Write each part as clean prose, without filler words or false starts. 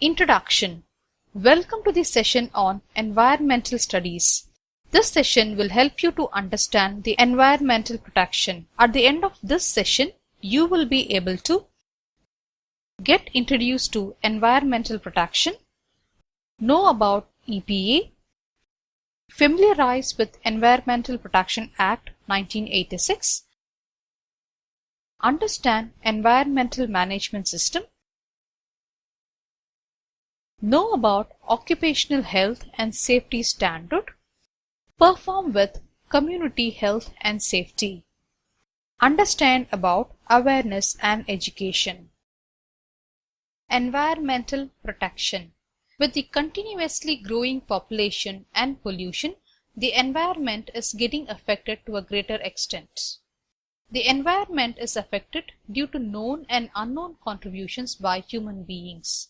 Introduction. Welcome to the session on environmental studies. This session will help you to understand the environmental protection. At the end of this session, you will be able to get introduced to environmental protection, know about EPA, familiarize with Environmental Protection Act 1986, understand environmental management system, know about occupational health and safety standard, perform with community health and safety, understand about awareness and education. Environmental protection. With the continuously growing population and pollution, the environment is getting affected to a greater extent. The environment is affected due to known and unknown contributions by human beings.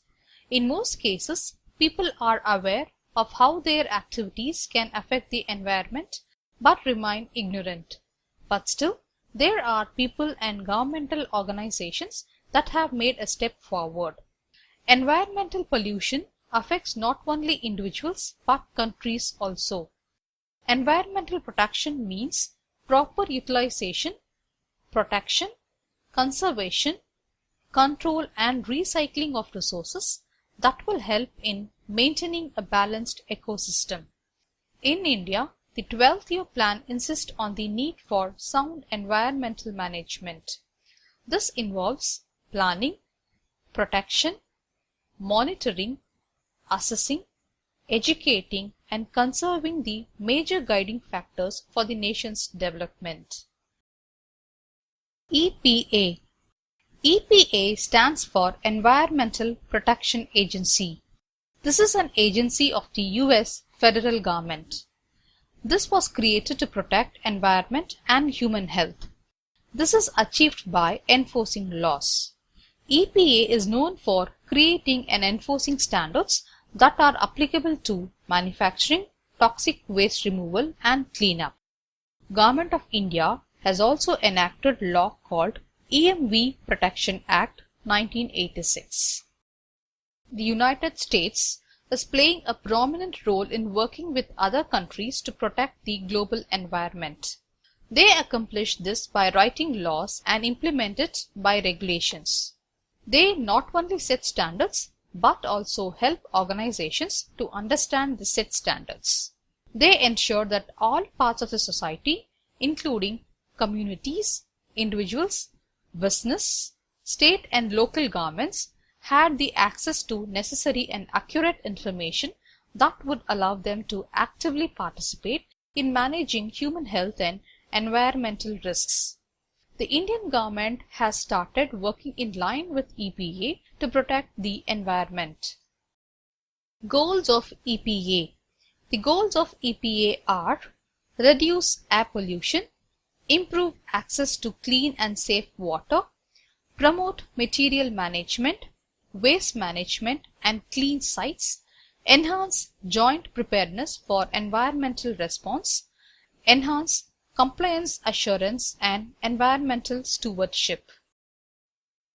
In most cases, people are aware of how their activities can affect the environment but remain ignorant. But still, there are people and governmental organizations that have made a step forward. Environmental pollution affects not only individuals but countries also. Environmental protection means proper utilization, protection, conservation, control and recycling of resources that will help in maintaining a balanced ecosystem. In India, the 12th Year Plan insists on the need for sound environmental management. This involves planning, protection, monitoring, assessing, educating, and conserving the major guiding factors for the nation's development. EPA. EPA stands for Environmental Protection Agency. This is an agency of the US federal government. This was created to protect environment and human health. This is achieved by enforcing laws. EPA is known for creating and enforcing standards that are applicable to manufacturing, toxic waste removal and cleanup. Government of India has also enacted law called EMV Protection Act 1986. The United States is playing a prominent role in working with other countries to protect the global environment. They accomplish this by writing laws and implement it by regulations. They not only set standards but also help organizations to understand the set standards. They ensure that all parts of the society, including communities, individuals, business, state and local governments, had the access to necessary and accurate information that would allow them to actively participate in managing human health and environmental risks. The Indian government has started working in line with EPA to protect the environment. Goals of EPA. The goals of EPA are reduce air pollution, improve access to clean and safe water, promote material management, waste management and clean sites, enhance joint preparedness for environmental response, enhance compliance assurance and environmental stewardship.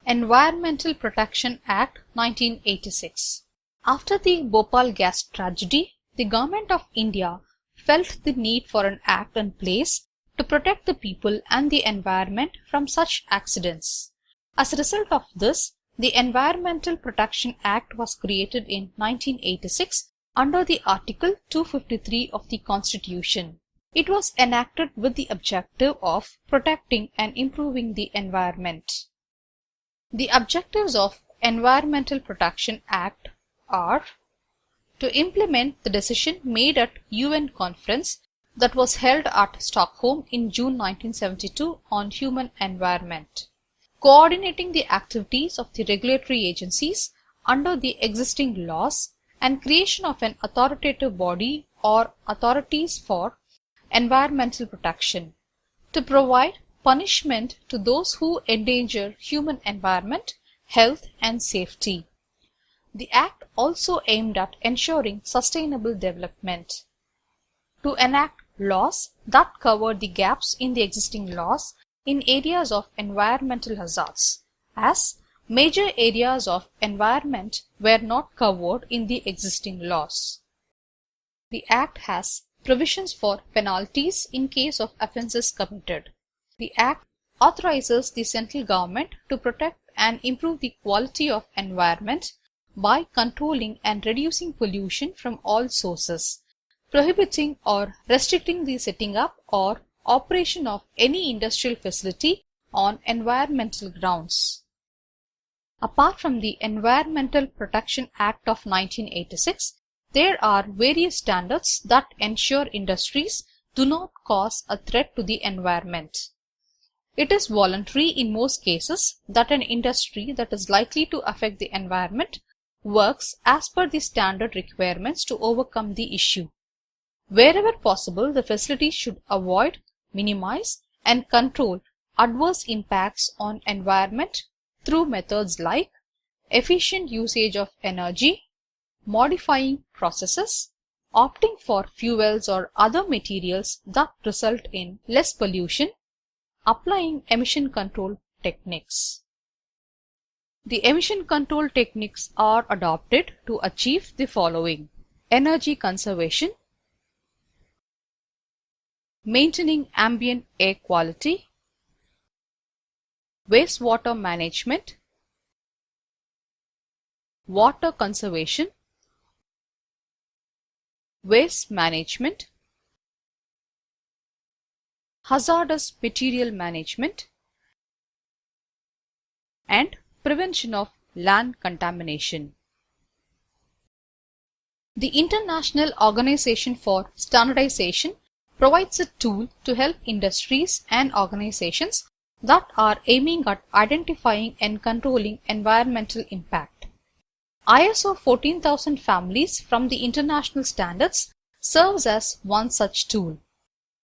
Environmental Protection Act 1986. After the Bhopal gas tragedy, the Government of India felt the need for an act in place to protect the people and the environment from such accidents. As a result of this, the Environmental Protection Act was created in 1986 under the Article 253 of the Constitution. It was enacted with the objective of protecting and improving the environment. The objectives of Environmental Protection Act are to implement the decision made at UN conference that was held at Stockholm in June 1972 on human environment, coordinating the activities of the regulatory agencies under the existing laws and creation of an authoritative body or authorities for environmental protection, to provide punishment to those who endanger human environment, health and safety. The Act also aimed at ensuring sustainable development, to enact laws that cover the gaps in the existing laws in areas of environmental hazards, as Major areas of environment were not covered in the existing laws. The Act has provisions for penalties in case of offences committed. The Act authorizes the central government to protect and improve the quality of environment by controlling and reducing pollution from all sources, prohibiting or restricting the setting up or operation of any industrial facility on environmental grounds. Apart from the Environmental Protection Act of 1986, there are various standards that ensure industries do not cause a threat to the environment. It is voluntary in most cases that an industry that is likely to affect the environment works as per the standard requirements to overcome the issue. Wherever possible, the facility should avoid, minimize, and control adverse impacts on environment through methods like efficient usage of energy, modifying processes, opting for fuels or other materials that result in less pollution, applying emission control techniques. The emission control techniques are adopted to achieve the following: energy conservation, maintaining ambient air quality, wastewater management, water conservation, waste management, hazardous material management, and prevention of land contamination. The International Organization for Standardization provides a tool to help industries and organizations that are aiming at identifying and controlling environmental impact. ISO 14000 families from the international standards serves as one such tool.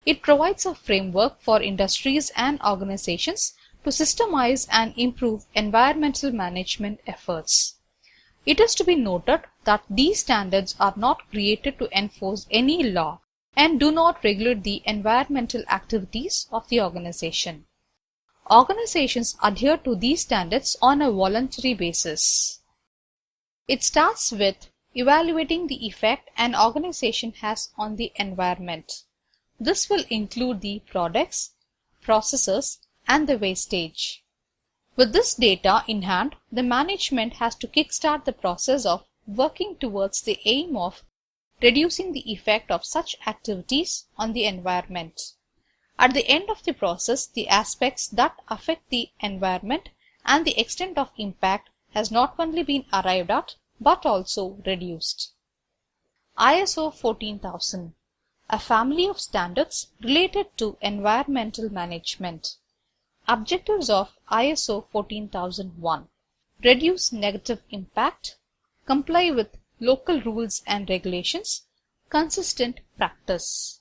It provides a framework for industries and organizations to systemize and improve environmental management efforts. It is to be noted that these standards are not created to enforce any law and do not regulate the environmental activities of the organization. Organizations adhere to these standards on a voluntary basis. It starts with evaluating the effect an organization has on the environment. This will include the products, processes, and the wastage. With this data in hand, the management has to kickstart the process of working towards the aim of reducing the effect of such activities on the environment. At the end of the process, the aspects that affect the environment and the extent of impact has not only been arrived at but also reduced. ISO 14000, a family of standards related to environmental management. Objectives of ISO 14001: reduce negative impact, comply with local rules and regulations, consistent practice.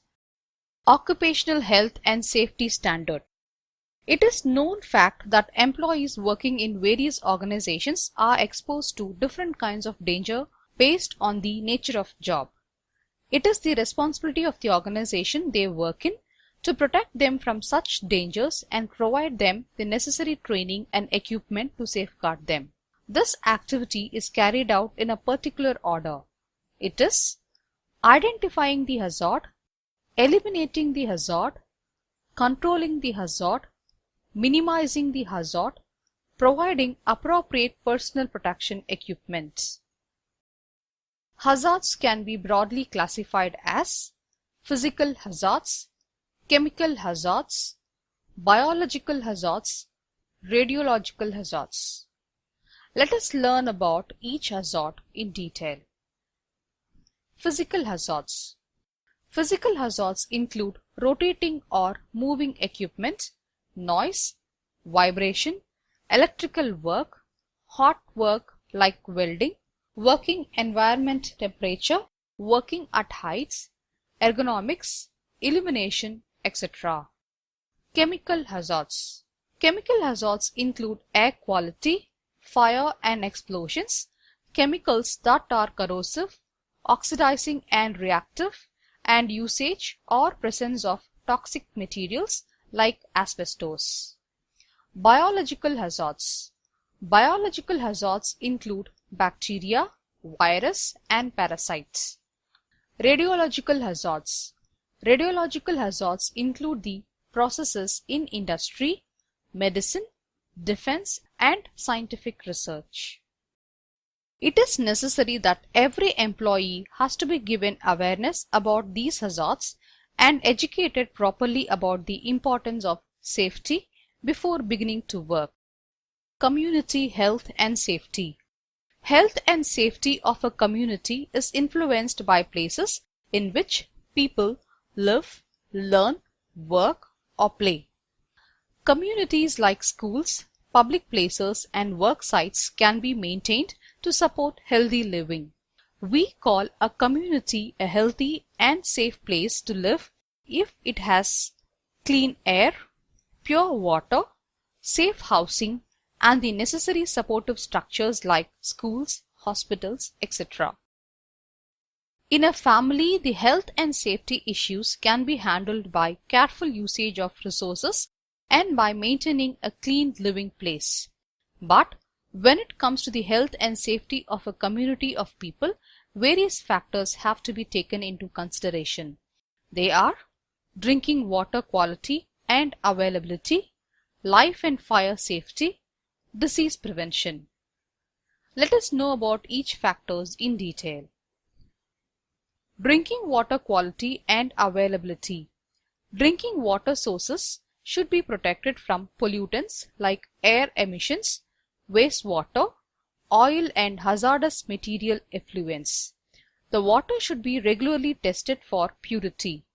Occupational health and safety standard. It is known fact that employees working in various organizations are exposed to different kinds of danger based on the nature of job. It is the responsibility of the organization they work in to protect them from such dangers and provide them the necessary training and equipment to safeguard them. This activity is carried out in a particular order. It is identifying the hazard, eliminating the hazard, controlling the hazard, minimizing the hazard, providing appropriate personal protection equipment. Hazards can be broadly classified as physical hazards, chemical hazards, biological hazards, radiological hazards. Let us learn about each hazard in detail. Physical hazards. Physical hazards include rotating or moving equipment, noise, vibration, electrical work, hot work like welding, working environment temperature, working at heights, ergonomics, illumination, etc. Chemical hazards. Chemical hazards include air quality, fire and explosions, chemicals that are corrosive, oxidizing and reactive, and usage or presence of toxic materials like asbestos. Biological hazards. Biological hazards include bacteria, virus, and parasites. Radiological hazards. Radiological hazards include the processes in industry, medicine, defense, and scientific research. It is necessary that every employee has to be given awareness about these hazards and educated properly about the importance of safety before beginning to work. Community health and safety. Health and safety of a community is influenced by places in which people live, learn, work, or play. Communities like schools, public places, and work sites can be maintained to support healthy living. We call a community a healthy and safe place to live if it has clean air, pure water, safe housing, and the necessary supportive structures like schools, hospitals, etc. In a family, the health and safety issues can be handled by careful usage of resources and by maintaining a clean living place. But when it comes to the health and safety of a community of people, various factors have to be taken into consideration. They are drinking water quality and availability, life and fire safety, disease prevention. Let us know about each factors in detail. Drinking water quality and availability. Drinking water sources should be protected from pollutants like air emissions, wastewater, oil and hazardous material effluents. The water should be regularly tested for purity.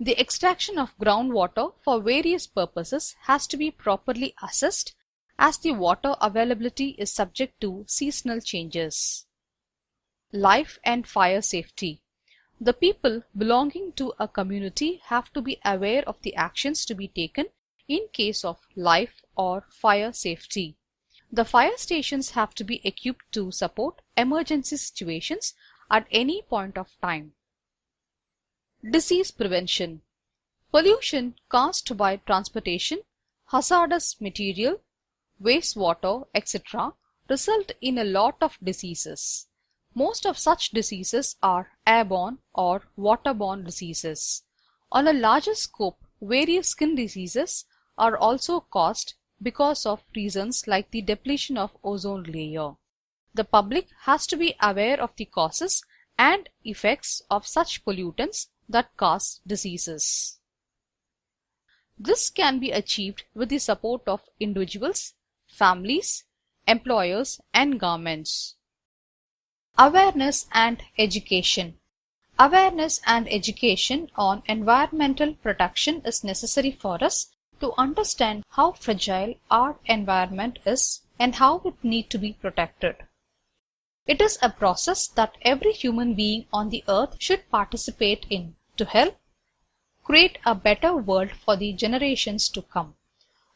The extraction of groundwater for various purposes has to be properly assessed as the water availability is subject to seasonal changes. Life and fire safety. The people belonging to a community have to be aware of the actions to be taken in case of life or fire safety. The fire stations have to be equipped to support emergency situations at any point of time. Disease prevention. Pollution caused by transportation, hazardous material, wastewater, etc. result in a lot of diseases. Most of such diseases are airborne or waterborne diseases. On a larger scope, various skin diseases are also caused because of reasons like the depletion of ozone layer. The public has to be aware of the causes and effects of such pollutants that cause diseases. This can be achieved with the support of individuals, families, employers, and governments. Awareness and education. Awareness and education on environmental protection is necessary for us to understand how fragile our environment is and how it needs to be protected. It is a process that every human being on the earth should participate in to help create a better world for the generations to come.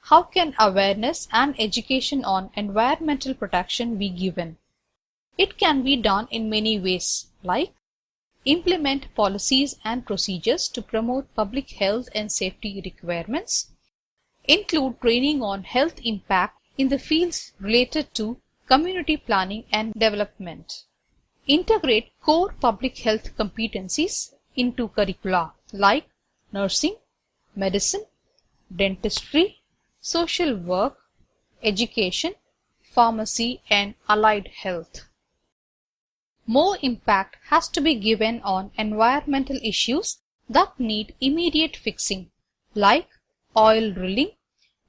How can awareness and education on environmental protection be given? It can be done in many ways, like implement policies and procedures to promote public health and safety requirements, include training on health impact in the fields related to community planning and development, integrate core public health competencies into curricula like nursing, medicine, dentistry, social work, education, pharmacy, and allied health. More impact has to be given on environmental issues that need immediate fixing, like oil drilling,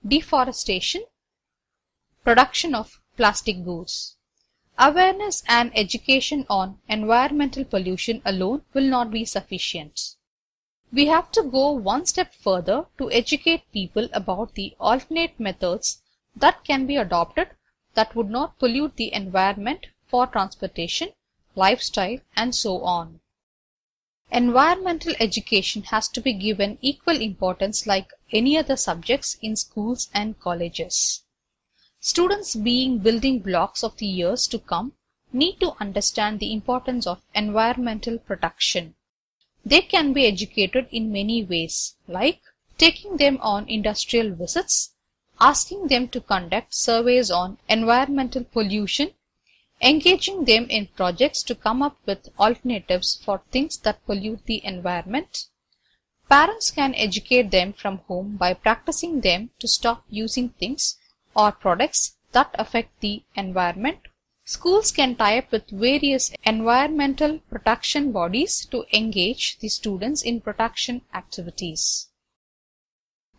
deforestation, production of plastic goods. Awareness and education on environmental pollution alone will not be sufficient. We have to go one step further to educate people about the alternate methods that can be adopted that would not pollute the environment for transportation, lifestyle, and so on. Environmental education has to be given equal importance like any other subjects in schools and colleges. Students, being building blocks of the years to come, need to understand the importance of environmental protection. They can be educated in many ways, like taking them on industrial visits, asking them to conduct surveys on environmental pollution, engaging them in projects to come up with alternatives for things that pollute the environment. Parents can educate them from home by practicing them to stop using things or products that affect the environment. Schools can tie up with various environmental protection bodies to engage the students in protection activities.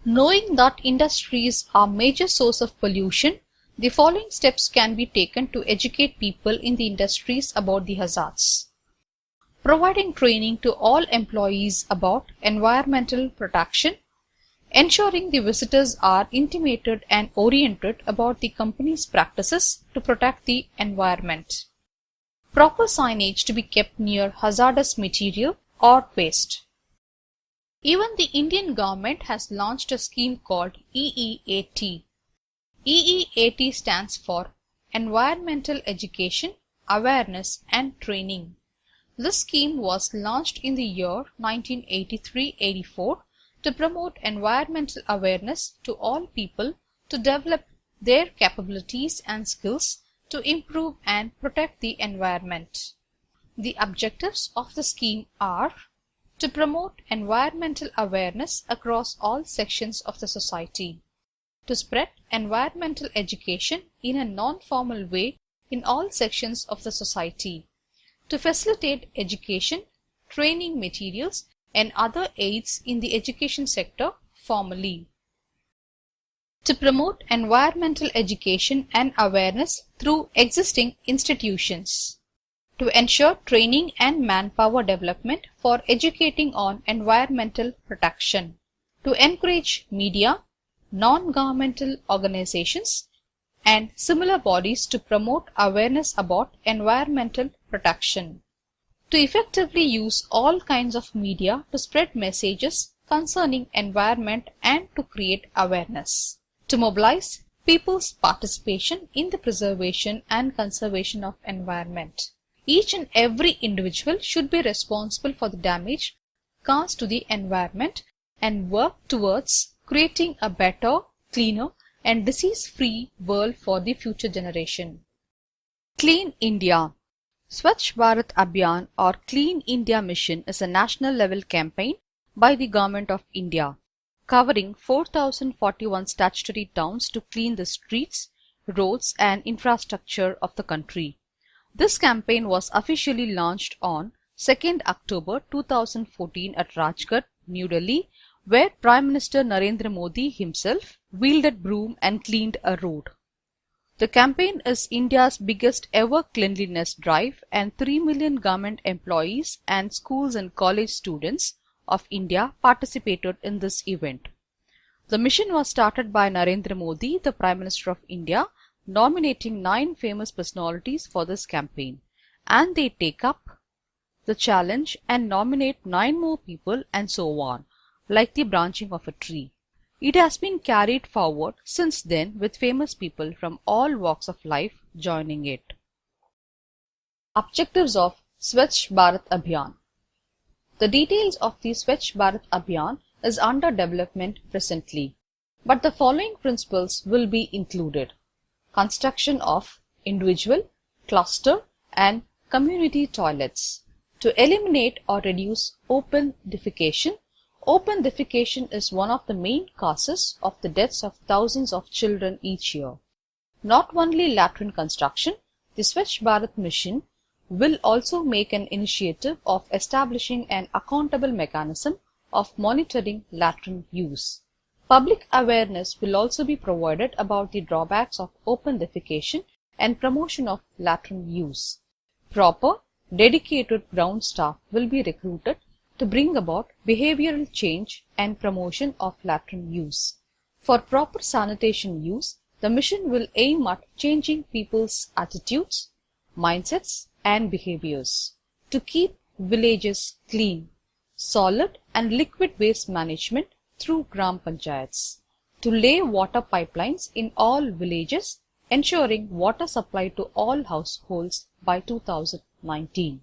Knowing that industries are a major source of pollution, the following steps can be taken to educate people in the industries about the hazards. Providing training to all employees about environmental protection, ensuring the visitors are intimated and oriented about the company's practices to protect the environment. Proper signage to be kept near hazardous material or waste. Even the Indian government has launched a scheme called EEAT. EEAT stands for Environmental Education, Awareness and Training. This scheme was launched in the year 1983-84 to promote environmental awareness to all people to develop their capabilities and skills to improve and protect the environment. The objectives of the scheme are to promote environmental awareness across all sections of the society, to spread environmental education in a non-formal way in all sections of the society, to facilitate education, training materials and other aids in the education sector formally, to promote environmental education and awareness through existing institutions, to ensure training and manpower development for educating on environmental protection, to encourage media, non-governmental organizations and similar bodies to promote awareness about environmental protection, to effectively use all kinds of media to spread messages concerning environment and to create awareness, to mobilize people's participation in the preservation and conservation of environment. Each and every individual should be responsible for the damage caused to the environment and work towards creating a better, cleaner and disease-free world for the future generation. Clean India. Swachh Bharat Abhiyan or Clean India Mission is a national level campaign by the Government of India, covering 4,041 statutory towns to clean the streets, roads and infrastructure of the country. This campaign was officially launched on 2nd October 2014 at Rajghat, New Delhi, where Prime Minister Narendra Modi himself wielded broom and cleaned a road. The campaign is India's biggest ever cleanliness drive and 3 million government employees and schools and college students of India participated in this event. The mission was started by Narendra Modi, the Prime Minister of India, nominating 9 famous personalities for this campaign, and they take up the challenge and nominate 9 more people and so on, like the branching of a tree. It has been carried forward since then with famous people from all walks of life joining it. Objectives of Swachh Bharat Abhiyan. The details of the Swachh Bharat Abhiyan is under development presently, but the following principles will be included. Construction of individual, cluster and community toilets. To eliminate or reduce open defecation. Open defecation is one of the main causes of the deaths of thousands of children each year. Not only latrine construction, the Swachh Bharat Mission will also make an initiative of establishing an accountable mechanism of monitoring latrine use. Public awareness will also be provided about the drawbacks of open defecation and promotion of latrine use. Proper, dedicated ground staff will be recruited to bring about behavioral change and promotion of latrine use. For proper sanitation use, the mission will aim at changing people's attitudes, mindsets and behaviors. To keep villages clean, solid and liquid waste management through Gram Panchayats. To lay water pipelines in all villages, ensuring water supply to all households by 2019.